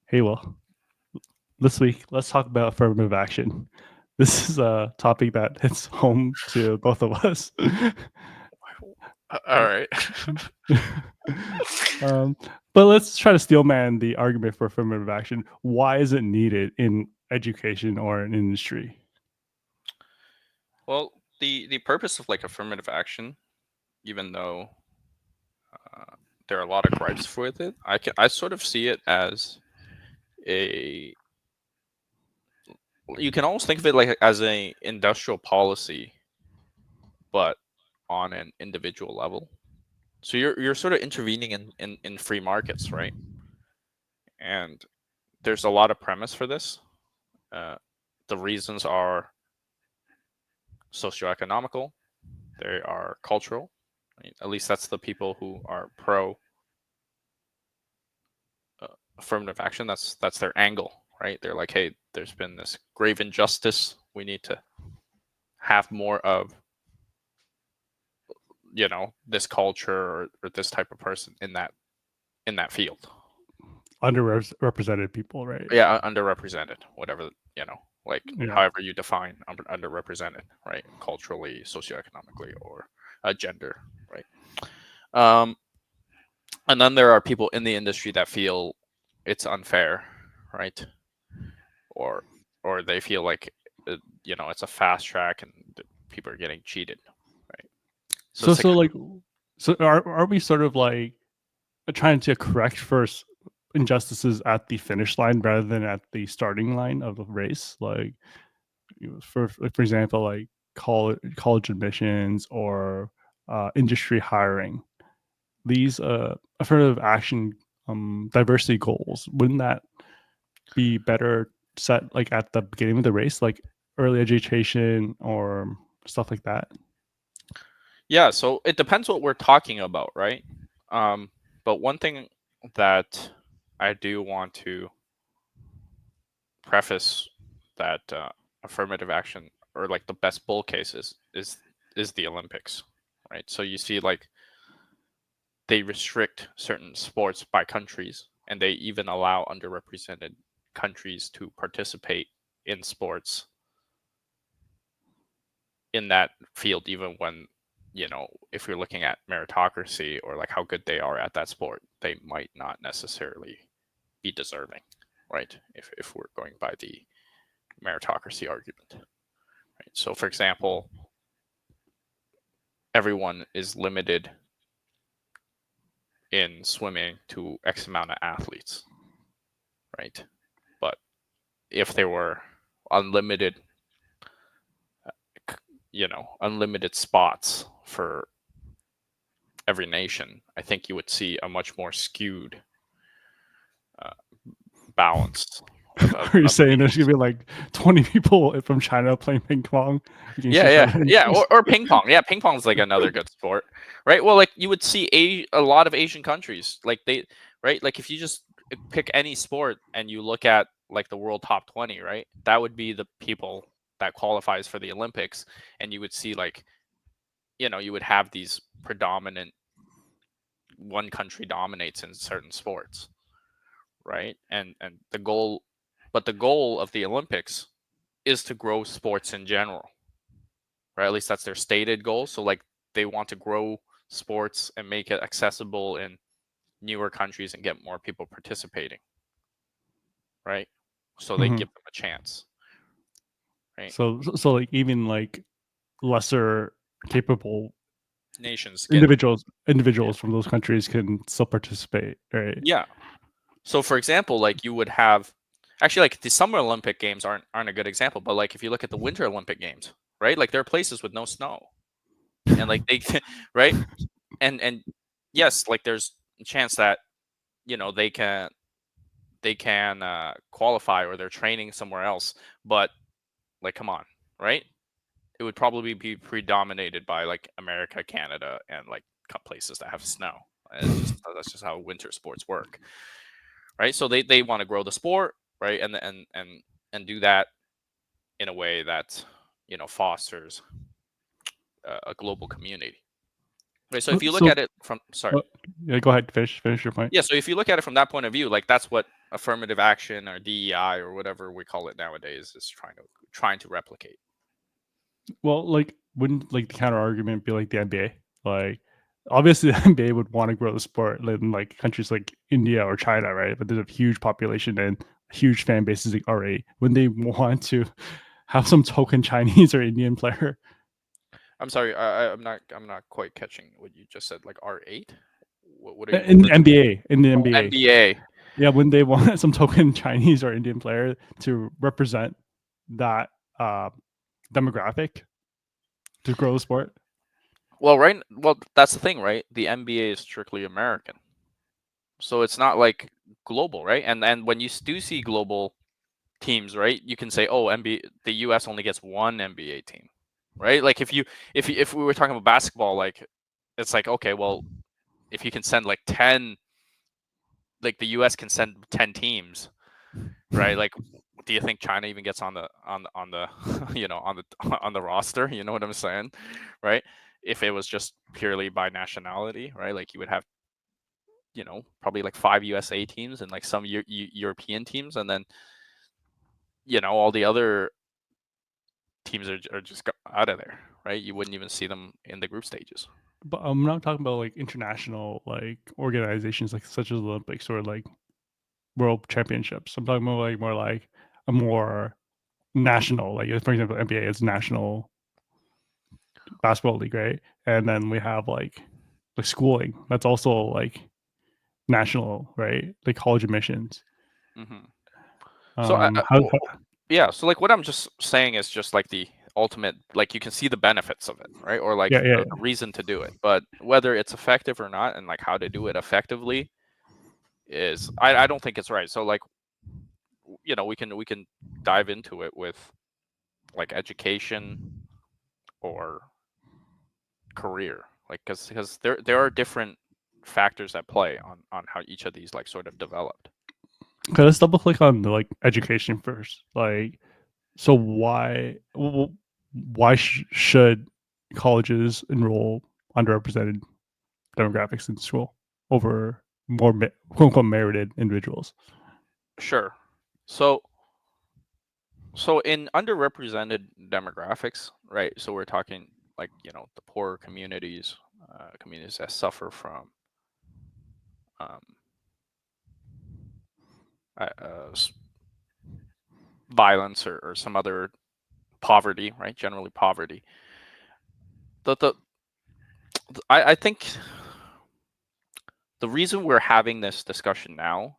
Hey, well, this week, let's talk about affirmative action. This is a topic that hits home to both of us. All right. um, but let's try to steelman the argument for affirmative action. Why is it needed in education or in industry? Well, the purpose of like affirmative action, even though uh, there are a lot of gripes with it, I sort of see it as a you can almost think of it like as a industrial policy, but on an individual level. So you're sort of intervening in free markets, right? And there's a lot of premise for this. Uh, the reasons are socioeconomical, they are cultural. Right? At least that's the people who are pro affirmative action. That's their angle, right? They're like, hey, there's been this grave injustice. We need to have more of this culture or this type of person in that field. Underrepresented people, right? Yeah, underrepresented, whatever like Yeah. however you define underrepresented, right? Culturally, socioeconomically, or gender, right? Um, and then there are people in the industry that feel it's unfair, right? or or they feel like it's a fast track and people are getting cheated, right? So So, it's like, so like, so are we sort of like trying to correct first injustices at the finish line rather than at the starting line of the race? Like, for example, like college admissions or industry hiring. These affirmative action diversity goals, wouldn't that be better set like at the beginning of the race, like early education or stuff like that? yeah, so it depends what we're talking about, right? But one thing that I do want to preface that affirmative action, or like the best bull cases, is the Olympics, right? So you see, like, they restrict certain sports by countries, and they even allow underrepresented countries to participate in sports in that field, even when, if you're looking at meritocracy or like how good they are at that sport, they might not necessarily be deserving, right? If we're going by the meritocracy argument, right? So, for example, everyone is limited in swimming to X amount of athletes, right? But if there were unlimited, unlimited spots for every nation, I think you would see a much more skewed uh, balance Are you of saying there's gonna nations. be like 20 people from China playing ping pong against Yeah, each yeah, other? yeah, or ping pong. Yeah, ping pong is like another good sport, right? Well, like you would see a lot of Asian countries, like right? Like if you just pick any sport and you look at like the world top 20, right? That would be the people that qualifies for the Olympics, and you would see like, you would have these predominant one country dominates in certain sports, right? And the goal of the Olympics is to grow sports in general, right? At least that's their stated goal. So like they want to grow sports and make it accessible in newer countries and get more people participating, right? So they Mhm. give them a chance, right? So like even like lesser capable Nations get, yeah, individuals from those countries can still participate, right? yeah. So for example, like you would have actually, like, the Summer Olympic Games aren't a good example, but like if you look at the Winter Olympic Games, right? Like there are places with no snow, and like they right, and yes, like there's a chance that they can qualify, or they're training somewhere else, but like, come on, right? It would probably be predominated by like America, Canada, and like places that have snow. That's just how winter sports work, right? So they want to grow the sport, right? And do that in a way that fosters a global community, right? So if you look So at it from, sorry, uh, yeah, go ahead. Finish your point. yeah. So if you look at it from that point of view, like that's what affirmative action or DEI or whatever we call it nowadays is trying to replicate. Well, like, wouldn't like the counter argument be like the NBA? Like, obviously, the NBA would want to grow the sport in like countries like India or China, right? But there's a huge population and huge fan bases already. Wouldn't they want to have some token Chinese or Indian player I'm sorry, I'm not quite catching what you just said. Like R8, what are you in the referring to? NBA? In the Oh, NBA, NBA. yeah, wouldn't they want some token Chinese or Indian player to represent that uh, demographic to grow the sport? Well, right. Well, that's the thing, right? The NBA is strictly American, so it's not like global, right? And when you do see global teams, right, you can say, oh, NBA, the US only gets one NBA team, right? Like if we were talking about basketball, like it's like, okay, well, if you can send like 10, like the US can send 10 teams, right? Like, do you think China even gets on the on the on the roster? You know what I'm saying, right? If it was just purely by nationality, right? Like you would have, probably like 5 USA teams and like some European teams, and then all the other teams are just out of there, right? You wouldn't even see them in the group stages. But I'm not talking about like international like organizations like such as Olympics or like world championships. I'm talking about like more like a more national, like for example, NBA is national basketball league, right? And then we have like schooling that's also like national, right? Like college admissions. Hmm. So How yeah, so like what I'm just saying is just like the ultimate, like you can see the benefits of it, right? Or like yeah, yeah. the reason to do it, but whether it's effective or not, and like how to do it effectively is, I don't think it's right. So like, we can dive into it with like education or career, like because there are different factors at play on how each of these like sort of developed. Okay, let's double click on the like education first. Like, so why should colleges enroll underrepresented demographics in school over more quote unquote merited individuals? Sure. So in underrepresented demographics, right? So we're talking like, the poorer communities, communities that suffer from um, violence or some other poverty, right? Generally poverty. The I think the reason we're having this discussion now,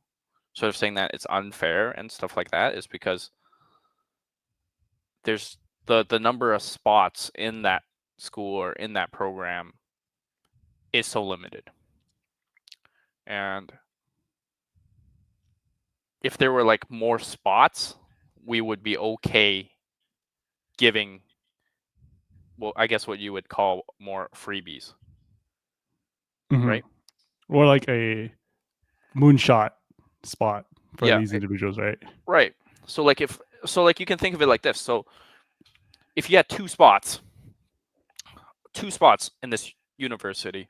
sort of saying that it's unfair and stuff like that, is because there's the number of spots in that school or in that program is so limited. And if there were like more spots, we would be okay giving, well, I guess what you would call more freebies, Hmm. right? Or like a moonshot spot for Yeah, these individuals, right? right. So like you can think of it like this. So if you had two spots in this university,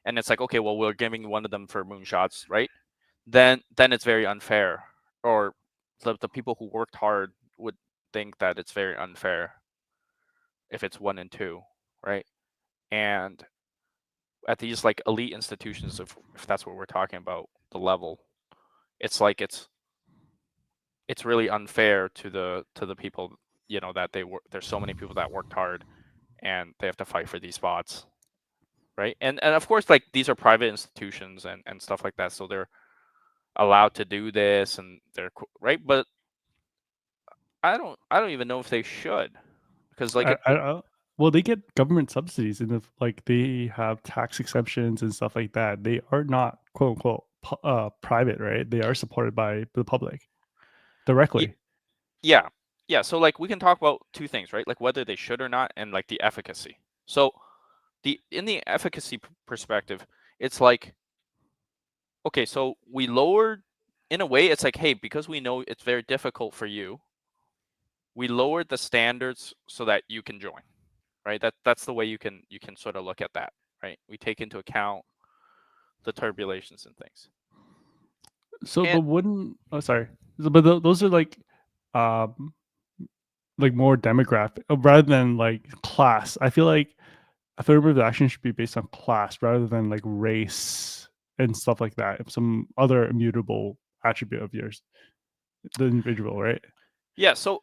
and it's like, okay, well, we're giving one of them for moonshots, right? Then it's very unfair, or the people who worked hard would think that it's very unfair if it's one and two, right? And at these like elite institutions, if that's what we're talking about, the level, it's like it's really unfair to the people, that they work. There's so many people that worked hard, and they have to fight for these spots, right? And of course, like these are private institutions and stuff like that, so they're allowed to do this, and they're right. But I don't even know if they should, because like Well, they get government subsidies, and if like they have tax exemptions and stuff like that, they are not quote unquote private, right? They are supported by the public directly. Yeah. Yeah. So like we can talk about two things, right? Like whether they should or not, and like the efficacy. So in the efficacy perspective, it's like, okay, so we lowered, in a way, it's like, hey, because we know it's very difficult for you, we lowered the standards so that you can join, right? That's the way you can sort of look at that. right? We take into account the turbulations and things. So, And but wouldn't sorry, but those are um like more demographic rather than like class. I feel like affirmative action should be based on class rather than like race and stuff like that. Some other immutable attribute of yours, the individual, right? yeah, so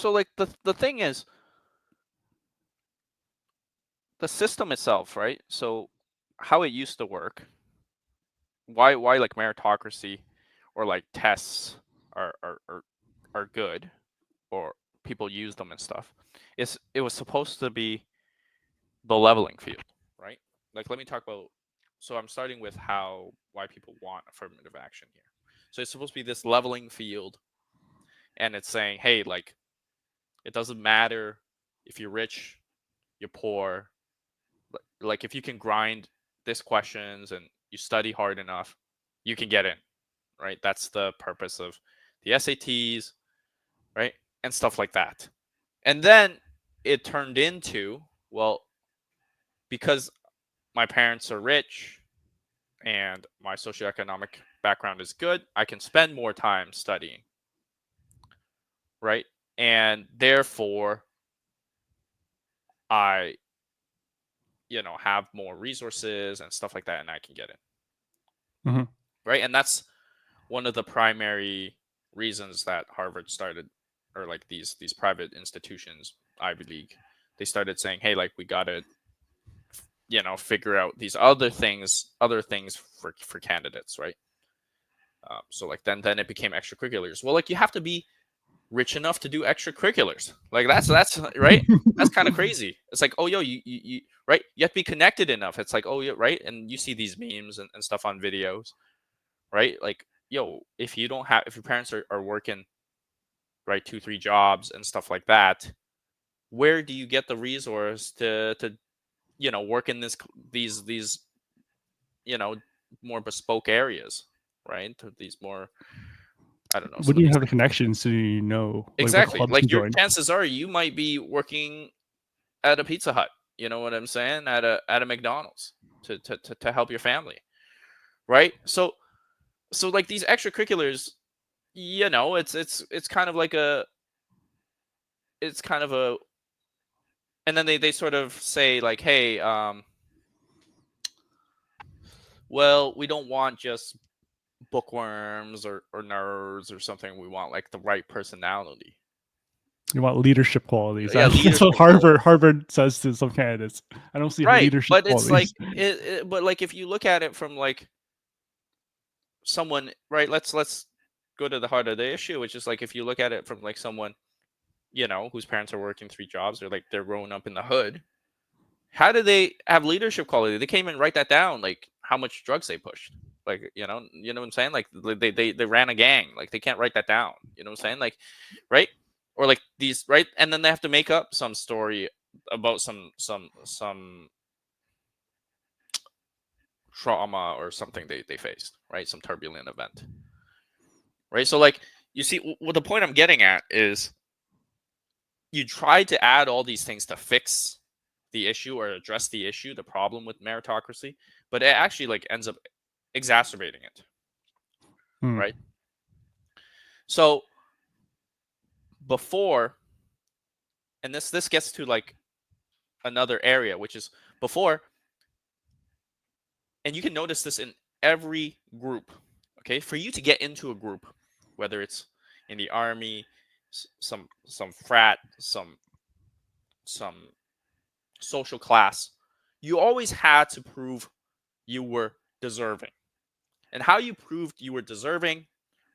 like the thing is the system itself, right? So how it used to work, why like meritocracy or like tests are good, or people use them and stuff, is it was supposed to be the leveling field, right? Like, let me talk about. So I'm starting with why people want affirmative action here. So it's supposed to be this leveling field, and it's saying, hey, like, it doesn't matter if you're rich, you're poor. Like, if you can grind these questions and you study hard enough, you can get in, right? That's the purpose of the SATs, right? And stuff like that. And then it turned into, well, because my parents are rich and my socioeconomic background is good, I can spend more time studying, right? And therefore, I, have more resources and stuff like that, and I can get it, Hmm. right? And that's one of the primary reasons that Harvard started, or like these private institutions, Ivy League, they started saying, hey, like, we gotta, figure out these other things for candidates, right? So like then it became extracurriculars. Well, like, you have to be rich enough to do extracurriculars. Like, that's right. That's kind of crazy. It's like, oh, yo, you right. You have to be connected enough. It's like, oh, yeah, right. And you see these memes and stuff on videos, right? Like, yo, if your parents are working, right, 2 3 jobs and stuff like that, where do you get the resource to work in these you know more bespoke areas, right? To these more, I don't know, some Wouldn't of you these have the connections? So you know like what exactly, clubs like, to your join? chances are you might be working at a Pizza Hut, you know what I'm saying, at a McDonald's, to help your family, right? So like, these extracurriculars, it's kind of like a, and then they sort of say, like, hey, well, we don't want just bookworms or nerds or something. We want, like, the right personality. You want leadership qualities. Yeah, That's what leadership Harvard quality. Harvard says to some candidates. I don't see Right, leadership but it's like qualities. but like, if you look at it from, like, someone, right, let's go to the heart of the issue, which is, like, if you look at it from, like, someone, whose parents are working 3 jobs, or like they're growing up in the hood. How do they have leadership quality? They can't even write that down, like, how much drugs they pushed. Like, what I'm saying? Like, they ran a gang. Like, they can't write that down. You know what I'm saying? Like, right? Or like these, right? And then they have to make up some story about some trauma or something they faced, right? Some turbulent event, right? So, like, you see, what the point I'm getting at is, you try to add all these things to fix the issue or address the issue, the problem with meritocracy, but it actually, like, ends up exacerbating it, Hmm. right? So before, and this gets to, like, another area, which is before, and you can notice this in every group. Okay, for you to get into a group, whether it's in the army, some frat, some social class, you always had to prove you were deserving. And how you proved you were deserving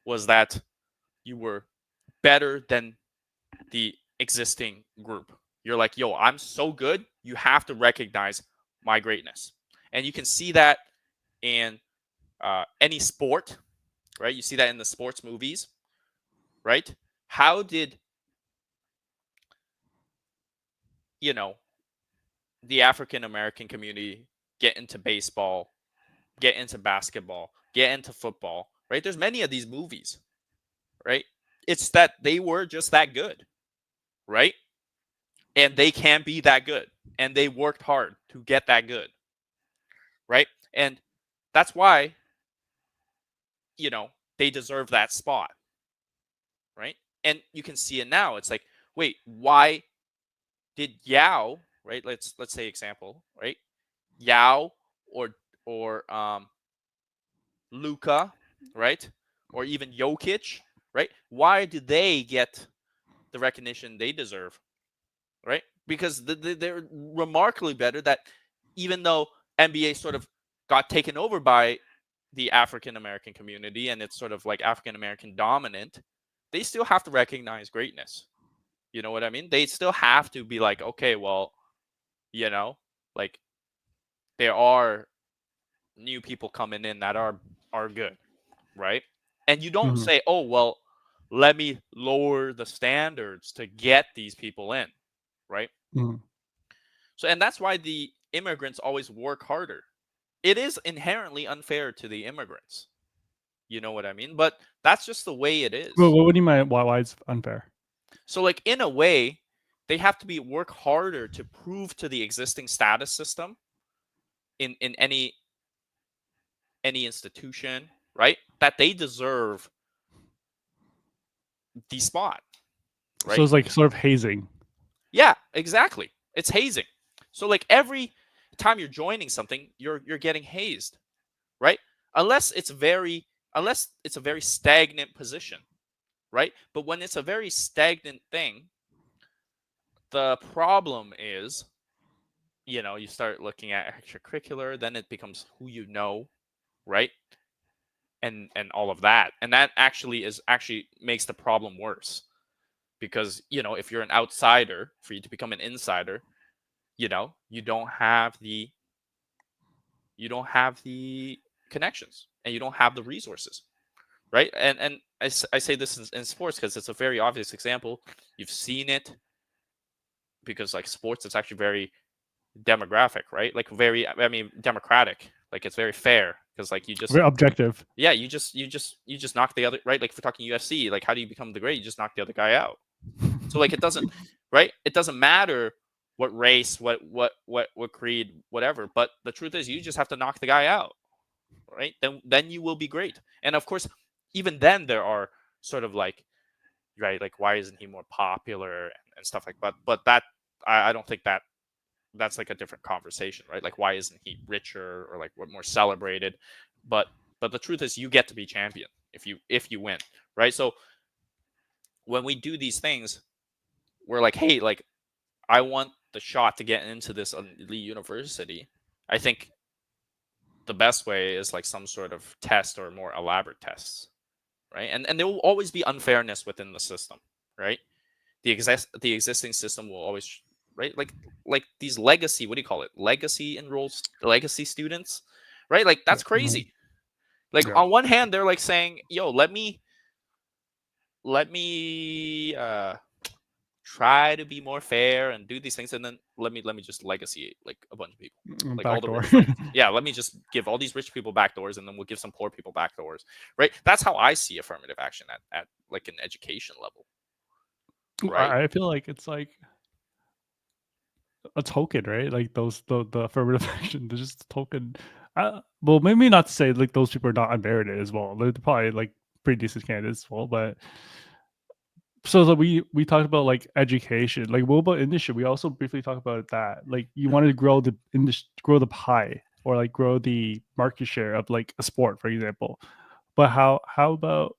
was that you were better than the existing group. You're like, yo, I'm so good. You have to recognize my greatness. And you can see that in any sport, right? You see that in the sports movies, right? How did, you know, the African American community get into baseball, get into basketball, get into football, right? There's many of these movies, right? It's that they were just that good, right? And they can be that good. and they worked hard to get that good, right? And that's why, they deserve that spot, right? And you can see it now. It's like, wait, why did Yao, right? Let's say example, right? Yao or Luca, right? Or even Jokic, right? Why do they get the recognition they deserve, right? Because they're remarkably better. That even though NBA sort of got taken over by the African American community and it's sort of like African American dominant, they still have to recognize greatness. You know what I mean? They still have to be like, okay, well, you know, like there are new people coming in that are good, right? And you don't Mhm. say, oh, well, let me lower the standards to get these people in, right? Mhm. So, and that's why the immigrants always work harder. It is inherently unfair to the immigrants. You know what I mean? But that's just the way it Well, is. what do you mean? Why it's unfair? So, like, in a way, they have to be work harder to prove to the existing status system in any institution, right, that they deserve the spot, So right? it's like sort of hazing. Yeah, exactly. It's hazing. So like every time you're joining something, you're getting hazed, right? Unless it's very unless it's a very stagnant position, right? But when it's a very stagnant thing, the problem is, you start looking at extracurricular, then it becomes who you know, right? And all of that. And that actually makes the problem worse because, if you're an outsider, for you to become an insider, you don't have the connections and you don't have the resources, right? And I say this in sports because it's a very obvious example. You've seen it because like sports, it's actually very demographic, right? Like very, I mean, democratic. Like it's very fair because like you just, Very objective. yeah, you just knock the other, right? Like if we're talking UFC, like how do you become the great? You just knock the other guy out. So like it doesn't, right? It doesn't matter what race, what creed, whatever. But the truth is, you just have to knock the guy out, right? Then you will be great. And of course, even then there are sort of like, right, like why isn't he more popular and stuff like. But that I don't think that's like a different conversation, right? Like why isn't he richer or like what more celebrated? But but the truth is, you get to be champion if you win, right? So when we do these things, we're like, hey, like I want the shot to get into this elite university. I think the best way is like some sort of test or more elaborate tests, right? And there will always be unfairness within the system, right? The existing system will always, right? Like these legacy, what do you call it? Legacy enrolls legacy students, right? Like Yeah. that's Mhm. crazy. Like Yeah. on one hand, they're like saying, "Yo, let me try to be more fair and do these things, and then let me just legacy like a bunch of people, like all the Backdoor. rich, like yeah, let me just give all these rich people backdoors, and then we'll give some poor people backdoors, right? That's how I see affirmative action at like an education level, right? I feel like it's like a token, right? Like the affirmative action, they're just a token. Well, maybe not to say like those people are not unmerited as well. They're probably like pretty decent candidates as well. But so we talked about like education. Like what about industry? We also briefly talked about that. Like you wanted to grow the industry, grow the pie, or like grow the market share of like a sport, for example. But how about,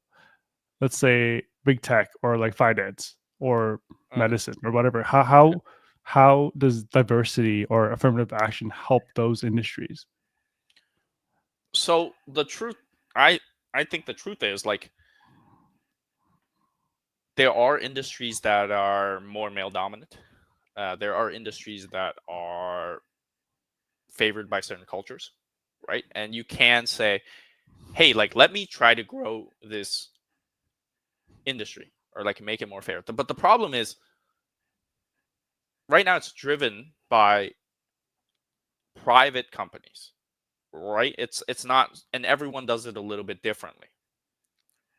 let's say, big tech or like finance or Mhm. medicine or whatever? How does diversity or affirmative action help those industries? So the truth, I think the truth is like there are industries that are more male dominant. There are industries that are favored by certain cultures, right? And you can say, hey, like let me try to grow this industry or like make it more fair. But the problem is right now it's driven by private companies, right? It's not, and everyone does it a little bit differently,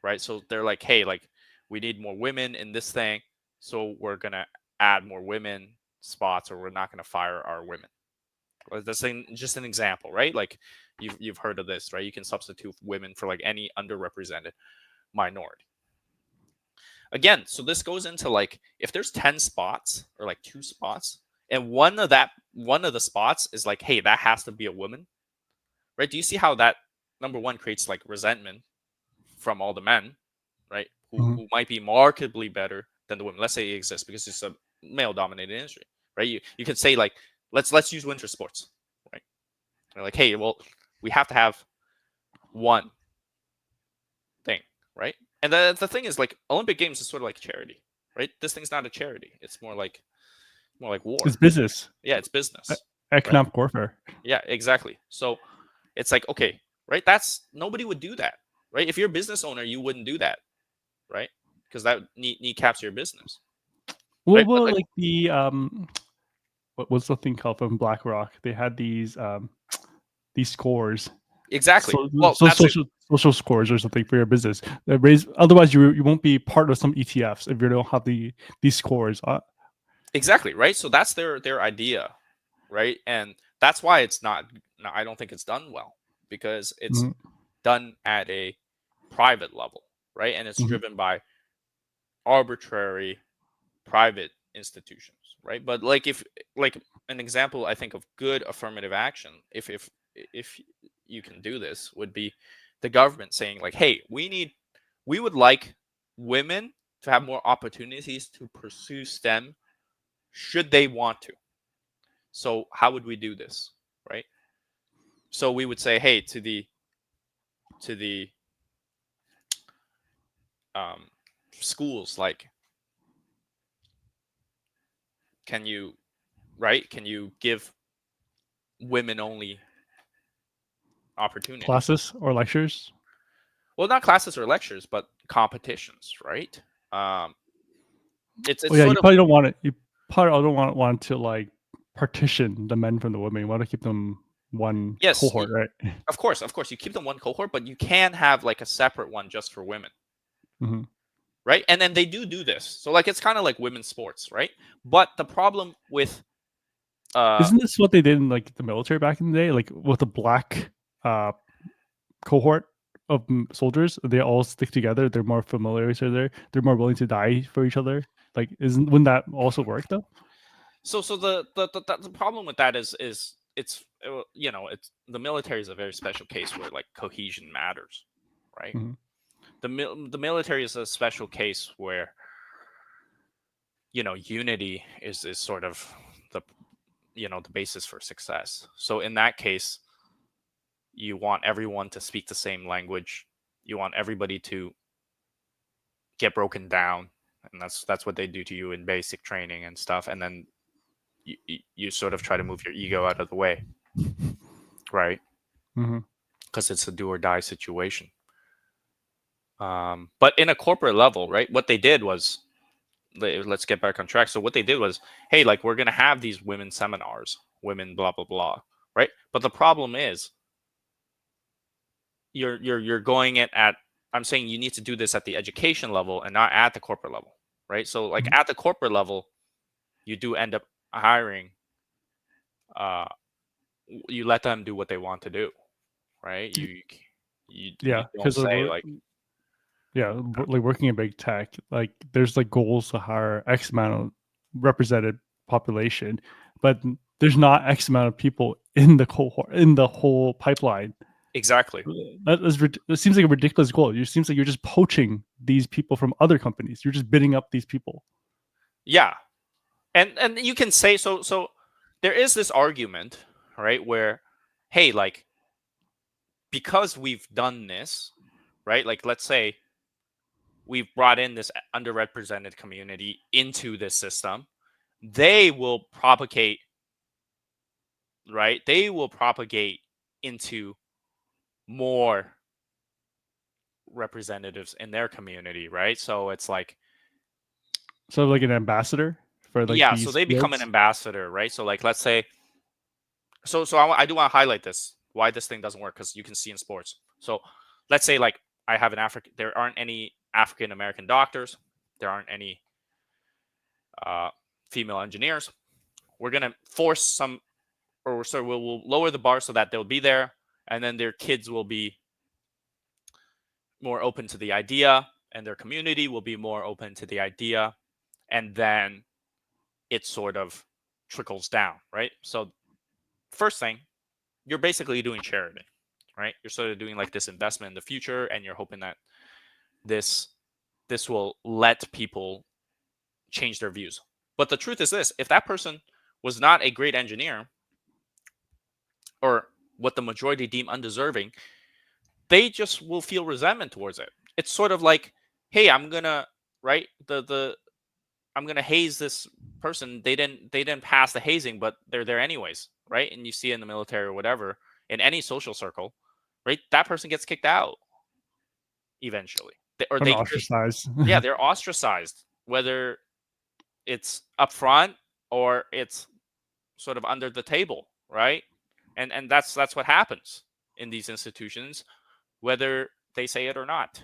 right? So they're like, hey, like we need more women in this thing, so we're gonna add more women spots, or we're not going to fire our women. That's just an example, right? Like you've heard of this, right? You can substitute women for like any underrepresented minority. Again, so this goes into like if there's 10 spots or like 2 spots, and one of the spots is like, hey, that has to be a woman, right? Do you see how that number one creates like resentment from all the men, right? Mhm. Who might be markedly better than the women. Let's say it exists because it's a male dominated industry, right? You could say like let's use winter sports, right? They're like, hey, well, we have to have one thing, right? And the thing is, like, Olympic Games is sort of like charity, right? This thing's not a charity. It's more like It's war. business, Yeah, it's e- business, right? economic warfare. Yeah, exactly. So it's like, okay, right? That's nobody would do that, right? If you're a business owner, you wouldn't do that, right? Because that kneecaps your business, right? But Well, like like the what was the thing called from BlackRock? They had these scores. exactly. So Well, so that's a social scores or something for your business that raise. Otherwise, you won't be part of some ETFs if you don't have these scores. exactly right. So that's their idea, right? And that's why it's not. No, I don't think it's done well because it's Mhm, done at a private level, right? And it's mhm. driven by arbitrary private institutions, right? But like if like an example, I think of good affirmative action, if you can do this, would be the government saying like, hey, we would like women to have more opportunities to pursue STEM should they want to. So how would we do this, right? So we would say, hey, to the um, schools, like, can you right? Can you give women only opportunities? Classes or lectures. Well, not classes or lectures, but competitions, right? Um, Oh it's yeah, you sort of probably don't want it. You probably don't want to like partition the men from the women. You want to keep them one yes, cohort, right? of course, you keep them one cohort, but you can have like a separate one just for women, Hmm. right? And then they do this, so like it's kind of like women's sports, right? But the problem with uh, Isn't this what they did in like the military back in the day, like with the black uh, cohort of soldiers? They all stick together. They're more familiar with each other. They're more willing to die for each other. Like, wouldn't that also work though? so the problem with that is it's it's the military is a very special case where like cohesion matters, right? Hmm. The military is a special case where unity is sort of the the basis for success. So in that case, you want everyone to speak the same language. You want everybody to get broken down, and that's what they do to you in basic training and stuff. And then you sort of try to move your ego out of the way, right? Hmm. Because it's a do or die situation. But in a corporate level, right? What they did was, let's get back on track. So what they did was, hey, like, we're gonna have these women seminars, women blah blah blah, right? But the problem is, you're going it at. I'm saying you need to do this at the education level and not at the corporate level, right? So like at the corporate level, you do end up hiring. Uh, you let them do what they want to do, right? You Yeah, don't because say we're like, yeah, like working in big tech, like there's like goals to hire X amount of represented population, but there's not X amount of people in the cohort in the whole pipeline. exactly, It seems like a ridiculous goal. It seems like you're just poaching these people from other companies. You're just bidding up these people. yeah. And you can say so there is this argument, right, where, hey, like, because we've done this, right, like, let's say we've brought in this underrepresented community into this system, they will propagate, right, they will propagate into more representatives in their community, right? So it's like, So like an ambassador for like yeah, so these they become an fields. ambassador, right? So like, let's say, I do want to highlight this, why this thing doesn't work, because you can see in sports. So let's say, like, I have an African, there aren't any African American doctors, there aren't any uh, female engineers, we're gonna force some, or so we'll lower the bar so that they'll be there, and then their kids will be more open to the idea, and their community will be more open to the idea, and then it sort of trickles down, right? So first thing, you're basically doing charity, right? You're sort of doing like this investment in the future, and you're hoping that this this will let people change their views. But the truth is this: if that person was not a great engineer, or what the majority deem undeserving, they just will feel resentment towards it. It's sort of like, hey, I'm gonna, right, the I'm gonna haze this person. They didn't pass the hazing, but they're there anyways, right? And you see it in the military or whatever, in any social circle, right? That person gets kicked out eventually. Or I'm they, ostracized. yeah, they're ostracized, whether it's upfront or it's sort of under the table, right? And that's what happens in these institutions, whether they say it or not.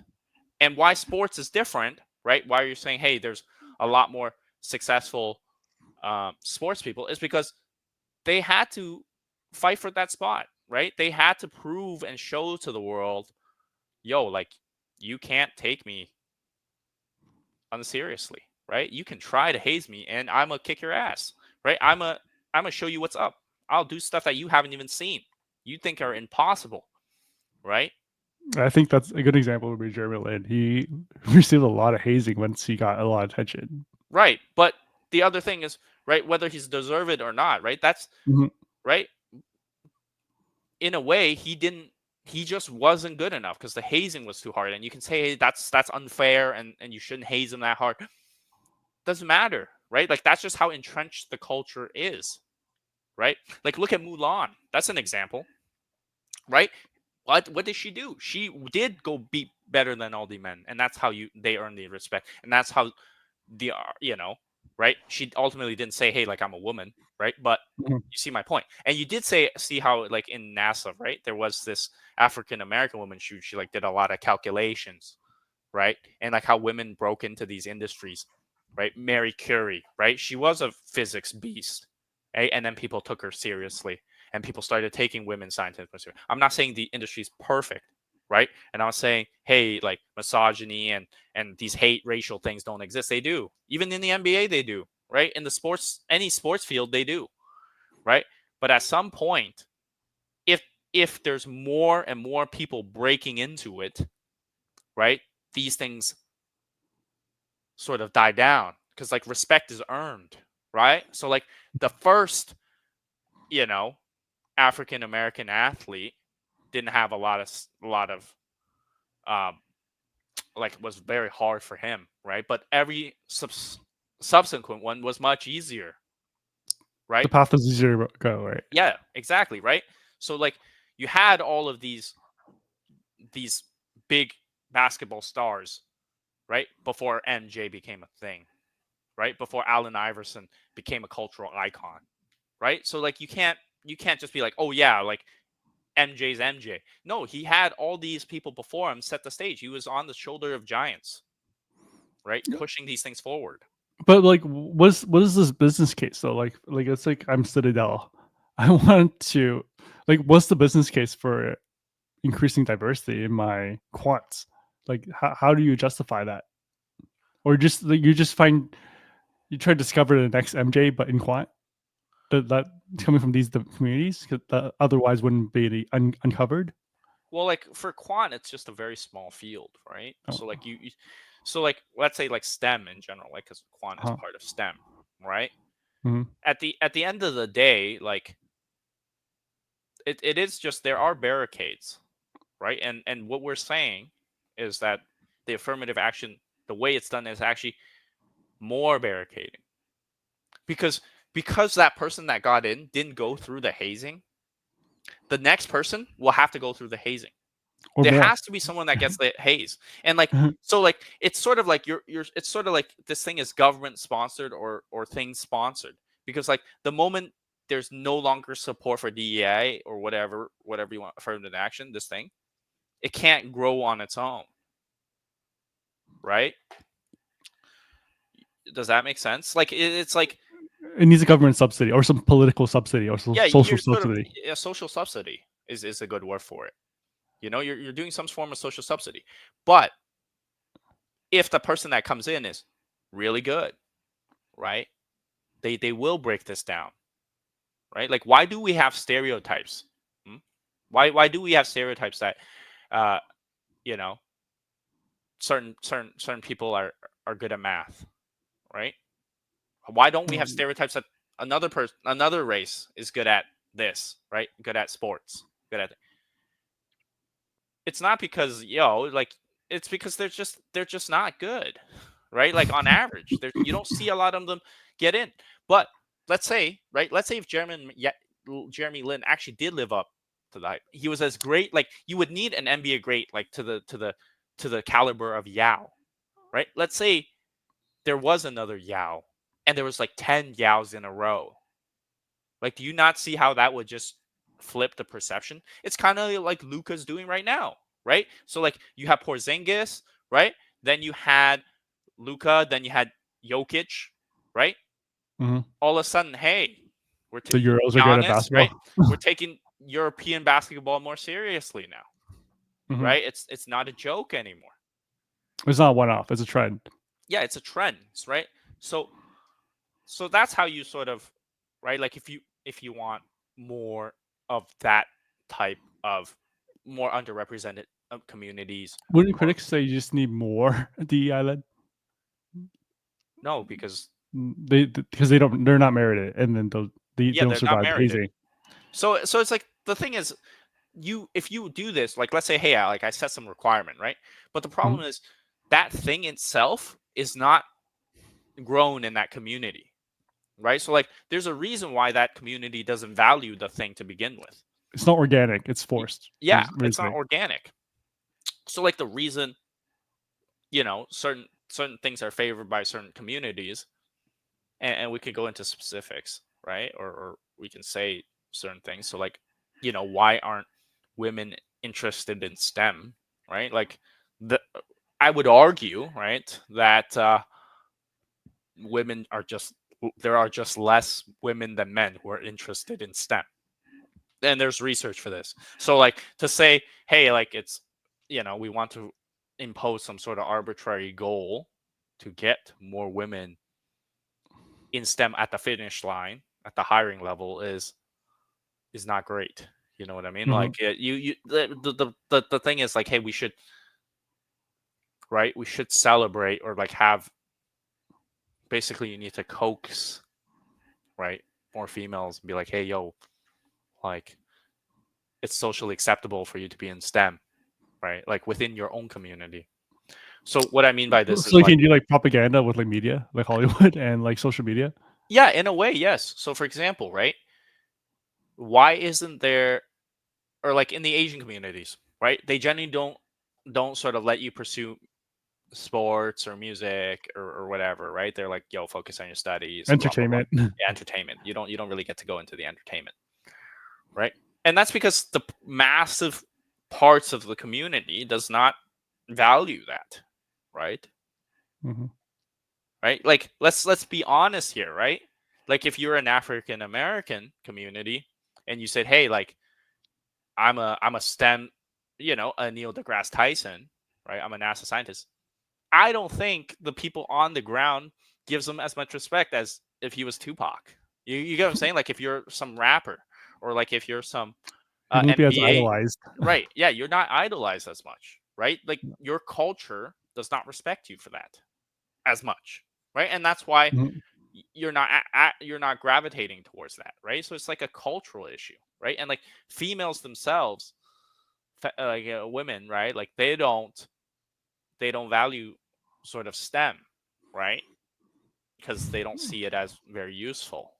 And why sports is different, right? Why are you saying, hey, there's a lot more successful sports people, is because they had to fight for that spot, right? They had to prove and show to the world, yo, like, you can't take me unseriously, right? You can try to haze me, and I'm gonna kick your ass, right? I'm gonna show you what's up. I'll do stuff that you haven't even seen, you think are impossible, right? I think that's a good example would be Jeremy Lin. He received a lot of hazing once he got a lot of attention. Right. But the other thing is, right, whether he's deserved or not, right? That's Mhm. right. In a way, he just wasn't good enough because the hazing was too hard. And you can say, hey, that's unfair, and you shouldn't haze him that hard. Doesn't matter, right? Like, that's just how entrenched the culture is, right? Like, look at Mulan. That's an example, right? What did she do? She did go be better than all the men, and that's how they earn the respect, and that's how the right. She ultimately didn't say, hey, like, I'm a woman, right? But Mhm. you see my point. And you did see how, like, in NASA, right, there was this African American woman. She like did a lot of calculations, right? And like how women broke into these industries, right? Mary Curie, right? She was a physics beast, right? And then people took her seriously, and people started taking women scientists seriously. I'm not saying the industry is perfect, right? And I'm saying, hey, like, misogyny and these hate racial things don't exist. They do. Even in the NBA, they do, right? In the sports, any sports field, they do, right? But at some point, if if there's more and more people breaking into it, right, these things sort of die down, because like respect is earned, right? So like the first, you know, African American athlete didn't have a lot of um like, was very hard for him, right? But every subsequent one was much easier, The right? path is easier to go, right? Yeah, exactly, right? So like, you had all of these big basketball stars, right, before MJ became a thing, right? Before Allen Iverson became a cultural icon, right? So like, you can't just be like, oh yeah, like, MJ's MJ. No, he had all these people before him set the stage. He was on the shoulder of giants, right, pushing these things forward. But like, what is this business case though? Like it's like I'm Citadel. I want to like, what's the business case for increasing diversity in my quants? Like, how do you justify that? Or just like, you try to discover the next MJ, but in quant that coming from these communities that otherwise wouldn't be uncovered. Well, like, for quant, it's just a very small field, right? Oh, So like, so like, let's say like STEM in general, like, because quant is huh. part of STEM, right? Mhm. At the end of the day, like, it is just, there are barricades, right? And what we're saying is that the affirmative action, the way it's done, is actually more barricading, because that person that got in didn't go through the hazing, the next person will have to go through the hazing. Or There more. has to be someone that gets the haze. And like, so like, it's sort of like, you're it's sort of like, this thing is government sponsored, or things sponsored, because like, the moment there's no longer support for DEI, or whatever you want, affirmative action, this thing, it can't grow on its own, right? Does that make sense? Like, it's like, it needs a government subsidy or some political subsidy or Yeah, social you're sort of subsidy. a social subsidy is a good word for it. You're doing some form of social subsidy. But if the person that comes in is really good, right? They will break this down, right? Like, why do we have stereotypes? Hmm? Why do we have stereotypes that uh you know certain people are good at math, right? Why don't we have Um, stereotypes that another race is good at this, right? Good at sports, good at it's not because like it's because they're just not good, right? Like on average, you don't see a lot of them get in. But let's say, right? Let's say if Jeremy Lin actually did live up to that, he was as great. Like you would need an NBA great, like to the caliber of Yao, right? Let's say there was another Yao, and there was like 10 Yaos in a row. Like, do you not see how that would just flip the perception? It's kind of like Luca's doing right now, right? So like you have Porzingis, right? Then you had Luca, then you had Jokic, right? mhm. All of a sudden, hey, The Euros are good at Giannis, right? basketball. We're taking European basketball more seriously now, Mhm. right? It's not a joke anymore. It's not a one-off. It's a trend. Yeah, it's a trend, right? So that's how you sort of, right, like if you want more of that type of more underrepresented communities, Wouldn't or critics say you just need more DEI led? no, because Because they're not merited, and then they yeah, don't they're not survive the merited. hazing. So it's like the thing is, if you do this, like let's say, hey, like I set some requirement, right? But the problem Mhm. is that thing itself is not grown in that community, right? So like there's a reason why that community doesn't value the thing to begin with. It's not organic. It's Y- forced yeah, it's not reasoning. organic. So like the reason, certain things are favored by certain communities, and we could go into specifics, right? Or we can say certain things. So like, why aren't women interested in STEM, right? Like the I would argue, right, that women are just there are just less women than men who are interested in STEM. And there's research for this. So like to say, hey, like it's we want to impose some sort of arbitrary goal to get more women in STEM at the finish line at the hiring level is not great. You know what I mean? Mhm. Like you the thing is like, hey, we should celebrate, or like have, basically you need to coax, right, more females and be like, hey, yo, like it's socially acceptable for you to be in STEM, right? Like within your own community. So what I mean by this So is you like, can do like propaganda with like media, like Hollywood and like social media. yeah, in a way, yes. So for example, right? Why isn't there, or like in the Asian communities, right? They generally don't sort of let you pursue sports or music or whatever, right? They're like, yo, focus on your studies, blah blah blah. Entertainment. Yeah, entertainment. You don't really get to go into the entertainment, right? And that's because the massive parts of the community does not value that, right? Mhm. Right? Like let's be honest here, right? Like if you're an African American community and you said, "Hey, like I'm a STEM, a Neil deGrasse Tyson, right? I'm a NASA scientist." I don't think the people on the ground gives him as much respect as if he was Tupac. You get what I'm saying? Like if you're some rapper, or like if you're some You won't be as NBA, idolized. right? Yeah, you're not idolized as much, right? Like your culture does not respect you for that as much, right? And that's why Mhm. you're not gravitating towards that, right? So it's like a cultural issue, right? And like females themselves, like women, right? Like they don't value sort of STEM, right? Because they don't see it as very useful.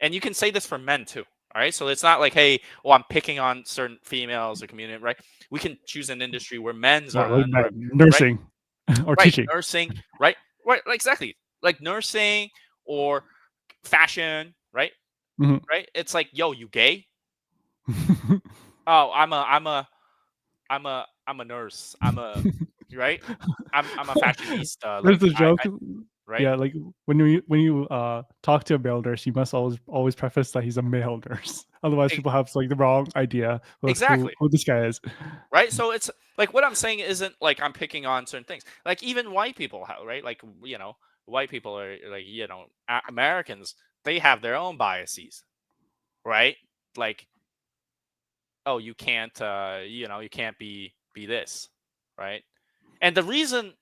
And you can say this for men too. All right. So it's not like, hey, oh, I'm picking on certain females or community, right? We can choose an industry where men's Or are like right, nursing or right, teaching. nursing, right, right, like, exactly, like nursing or fashion, right, Mhm. right. It's like, yo, you gay? Oh, I'm a nurse. I'm a right. I'm a fashionista. There's Like the joke. I right? Yeah, like when you talk to a male nurse, you must always preface that he's a male nurse. Otherwise, E- people have like the wrong idea of exactly. who this guy is. Right, so it's like what I'm saying isn't like I'm picking on certain things, like even white people have, right, like white people are like Americans, they have their own biases, right, like, oh, you can't you can't be this, right, and the reason,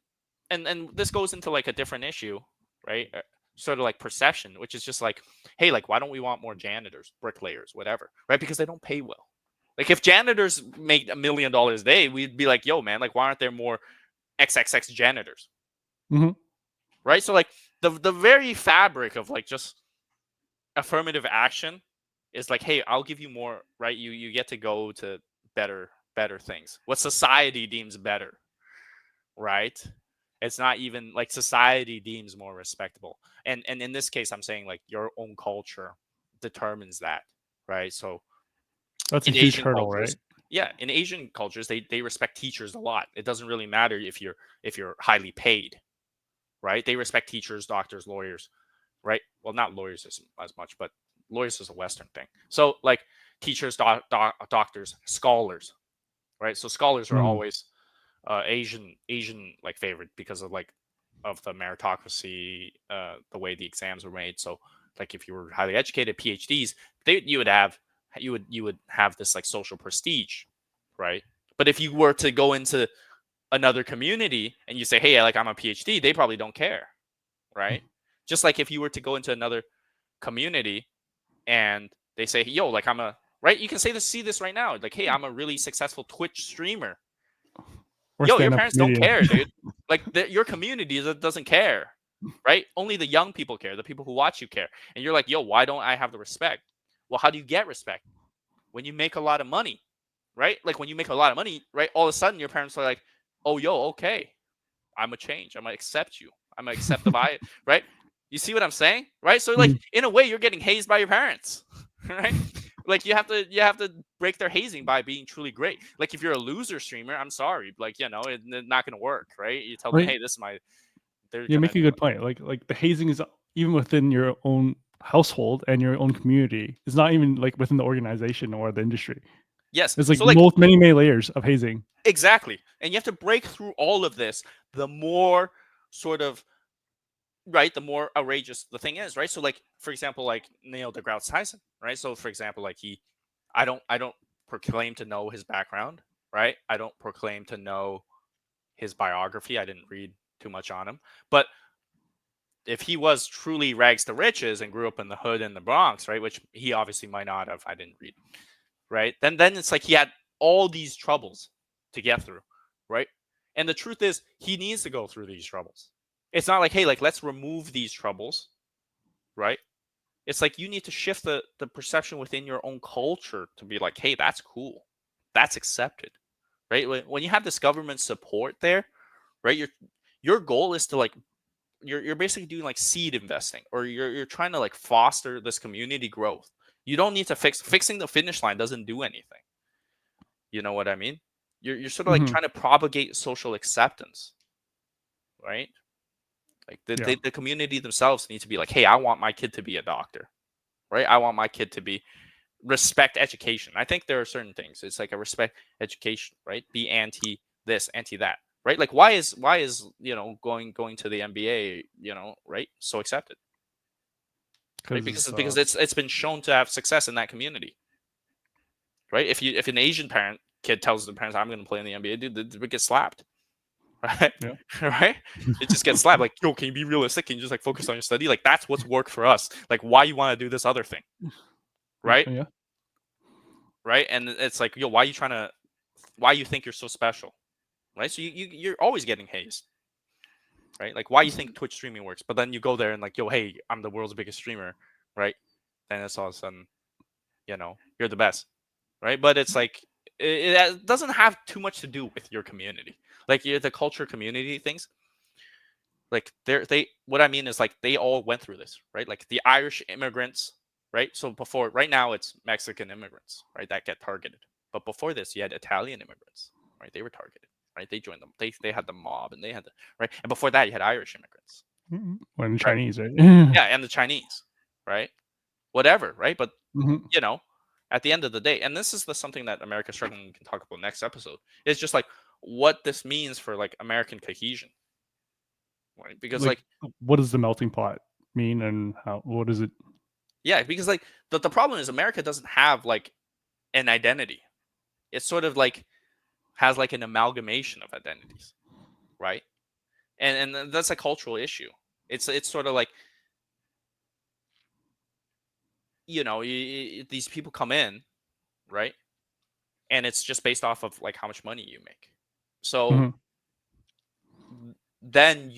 and this goes into like a different issue, right, sort of like perception, which is just like, hey, like why don't we want more janitors, bricklayers, whatever, right, because they don't pay well. Like if janitors make $1 million a day, we'd be like, yo, man, like why aren't there more XXX janitors, Hmm. right? So like the very fabric of like just affirmative action is like, hey, I'll give you more, right? You get to go to better things, what society deems better, right? It's not even like society deems more respectable, and in this case, I'm saying like your own culture determines that, right? So That's a in huge Asian hurdle, cultures, right? yeah, in Asian cultures, they respect teachers a lot. It doesn't really matter if you're highly paid, right? They respect teachers, doctors, lawyers, right? Well, not lawyers as much, but lawyers is a Western thing. So like teachers, doctors, scholars, right? So scholars are Mm. always Asian like favorite because of like of the meritocracy, the way the exams were made. So like if you were highly educated, PhDs, you would have you would have this like social prestige, right? But if you were to go into another community and you say, hey, like I'm a PhD, they probably don't care, right? Just like if you were to go into another community and they say, yo, like I'm a, right, you can say this, see this right now, like, hey, I'm a really successful Twitch streamer. Or Yo, your stand-up parents don't comedian. care, dude. Like your community doesn't care, right? Only the young people care. The people who watch you care. And you're like, yo, why don't I have the respect? Well, how do you get respect? When you make a lot of money, right? Like when you make a lot of money, right? All of a sudden, your parents are like, oh, yo, okay, I'm a change. I'm gonna accept you. I'm gonna accept the vibe, right? You see what I'm saying, right? So like Mm. in a way, you're getting hazed by your parents, right? Like you have to break their hazing by being truly great. Like if you're a loser streamer, I'm sorry, like it's not gonna work, right? You tell I them, mean, hey, this is my. They're you gonna. make a good point. Like the hazing is even within your own household and your own community. It's not even like within the organization or the industry. Yes. There's like So like many layers of hazing. exactly, and you have to break through all of this. The more sort of right, the more outrageous the thing is, right? So like for example, like Neil deGrasse Tyson, right? So for example, like I don't proclaim to know his background, right? I don't proclaim to know his biography. I didn't read too much on him. But if he was truly rags to riches and grew up in the hood in the Bronx, right, which he obviously might not have, I didn't read, right? Then it's like he had all these troubles to get through, right? And the truth is he needs to go through these troubles. It's not like, hey, like let's remove these troubles, right? It's like you need to shift the perception within your own culture to be like, hey, that's cool. That's accepted. Right? When you have this government support there, right? Your goal is to like you're basically doing like seed investing, or you're trying to like foster this community growth. You don't need to fixing the finish line doesn't do anything. You know what I mean? You're sort of like Hmm. trying to propagate social acceptance, right? Like Yeah. the community themselves need to be like, hey, I want my kid to be a doctor, right? I want my kid to be respect education. I think there are certain things. It's like a respect education, right? Be anti this, anti that, right? Like why is going to the MBA, right? So accepted, right? Because Because it's been shown to have success in that community, right? If an Asian kid tells the parents I'm going to play in the NBA, dude, they get slapped, right? yeah. Right? It just gets slapped. Like, yo, can you be realistic? Can you just like focus on your study? Like that's what's worked for us. Like why you want to do this other thing, right? Yeah. Right? And it's like, yo, why you think you're so special, right? So you're always getting hazed, right? Like why you think Twitch streaming works, but then you go there and like, yo, hey, I'm the world's biggest streamer, right? Then it's all of a sudden, you're the best, right? But it's like it doesn't have too much to do with your community, like the culture community things. Like they what I mean is like they all went through this, right? Like the Irish immigrants, right? So before, right now it's Mexican immigrants, right, that get targeted. But before this, you had Italian immigrants, right? They were targeted, right? They joined them. They had the mob and they had the right. And before that, you had Irish immigrants, When right? Chinese, right? Yeah, and the Chinese, right? Whatever, right? But Mhm. you know, at the end of the day, and this is the something that America's struggling. We can talk about next episode. It's just like what this means for like American cohesion, right? Because Like, like what does the melting pot mean, and how? What is it? yeah, because like the problem is America doesn't have like an identity. It's sort of like has like an amalgamation of identities, right? And that's a cultural issue. It's sort of like these people come in, right, and it's just based off of like how much money you make. So Mhm. then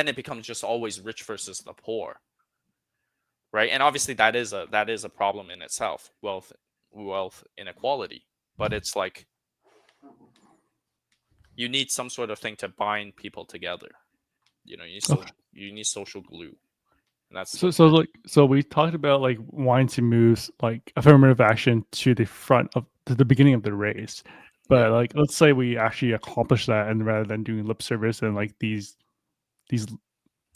it becomes just always rich versus the poor, right? And obviously that is a problem in itself, wealth inequality. But it's like you need some sort of thing to bind people together. Okay. You need social glue, and that's So what so like so we talked about like wanting to move like affirmative action to the front of to the beginning of the race. yeah, But like let's say we actually accomplish that, and rather than doing lip service and like these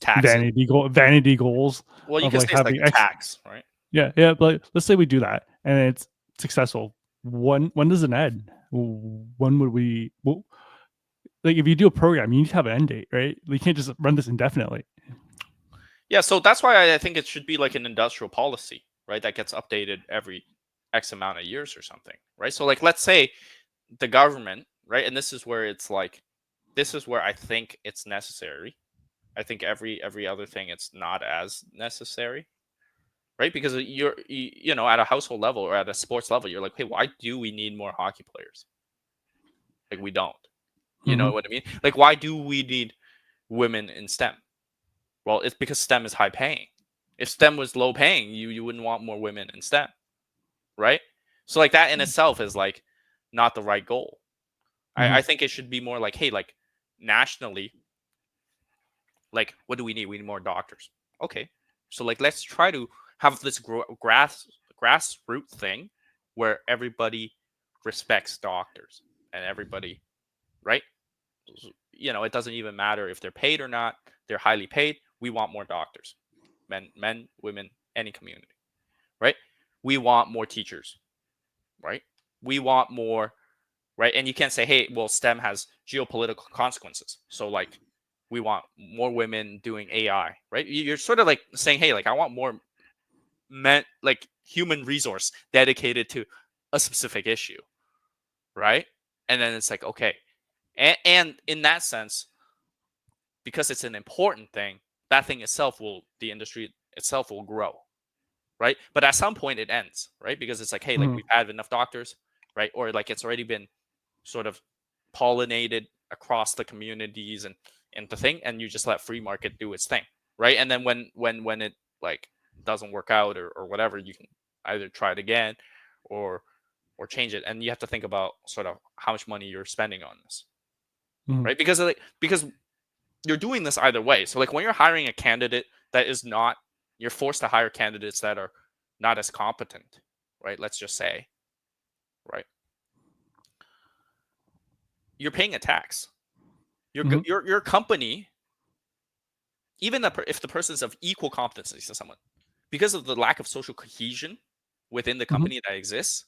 taxes. vanity goals Well, you of can like say it's like having a X. tax, right? Yeah, but let's say we do that and it's successful. When does it end? When would we like if you do a program, you need to have an end date, right? You can't just run this indefinitely. Yeah, so that's why I think it should be like an industrial policy, right? That gets updated every X amount of years or something, right? So like let's say the government, right? And this is where it's like this is where I think it's necessary. I think every other thing it's not as necessary, right? Because at a household level or at a sports level, you're like, hey, why do we need more hockey players? Like we don't. You know Mhm, what I mean? Like why do we need women in STEM? Well, it's because STEM is high paying. If STEM was low paying, you wouldn't want more women in STEM, right? So like that in itself is like not the right goal. I mhm, think it should be more like, hey, like nationally, like what do we need? We need more doctors. Okay, so like let's try to have this grassroots thing where everybody respects doctors and everybody, right? It doesn't even matter if they're paid or not. They're highly paid. We want more doctors, men, women, any community, right? We want more teachers, right? We want more, right? And you can't say, hey, well, STEM has geopolitical consequences. So like we want more women doing AI, right? You're sort of like saying, hey, like I want more men, like human resource dedicated to a specific issue, right? And then it's like, okay. And in that sense, because it's an important thing, that thing itself the industry itself will grow, right? But at some point it ends, right? Because it's like, hey, like mhm, we've had enough doctors, right? Or like it's already been sort of pollinated across the communities and the thing, and you just let free market do its thing, right? And then when it like doesn't work out or whatever, you can either try it again or change it, and you have to think about sort of how much money you're spending on this, mhm, right? Because you're doing this either way. So like when you're hiring a candidate that is not, you're forced to hire candidates that are not as competent, right? Let's just say, right? You're paying a tax. mhm, Your company, even if the person is of equal competency to someone, because of the lack of social cohesion within the mhm, company that exists,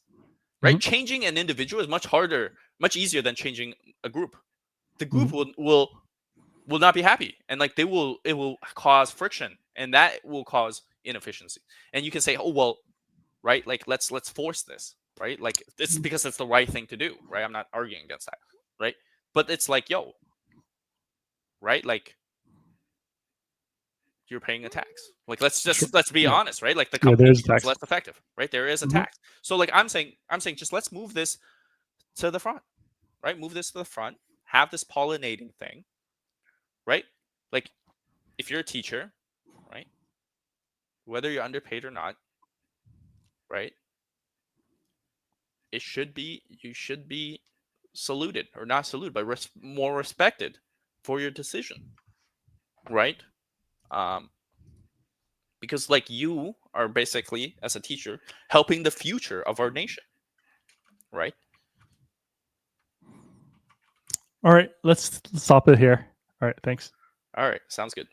right? mhm, Changing an individual is much harder, much easier than changing a group. The group mhm, will not be happy, and like it will cause friction, and that will cause inefficiency. And you can say, oh well, right? Like let's force this, right? Like it's because it's the right thing to do, right? I'm not arguing against that, right? But it's like, yo, right? Like you're paying a tax. Like sure, let's be yeah, honest, right? Like the yeah, company there's becomes tax. less effective, right? There is a Mhm, tax. So like I'm saying just let's move this to the front, right? Move this to the front, have this pollinating thing, right? Like if you're a teacher, right? Whether you're underpaid or not, right? You should be saluted, or not saluted, but more respected for your decision, right? Um, because like you are basically as a teacher helping the future of our nation, right? all right, let's stop it here. All right, thanks. All right, sounds good.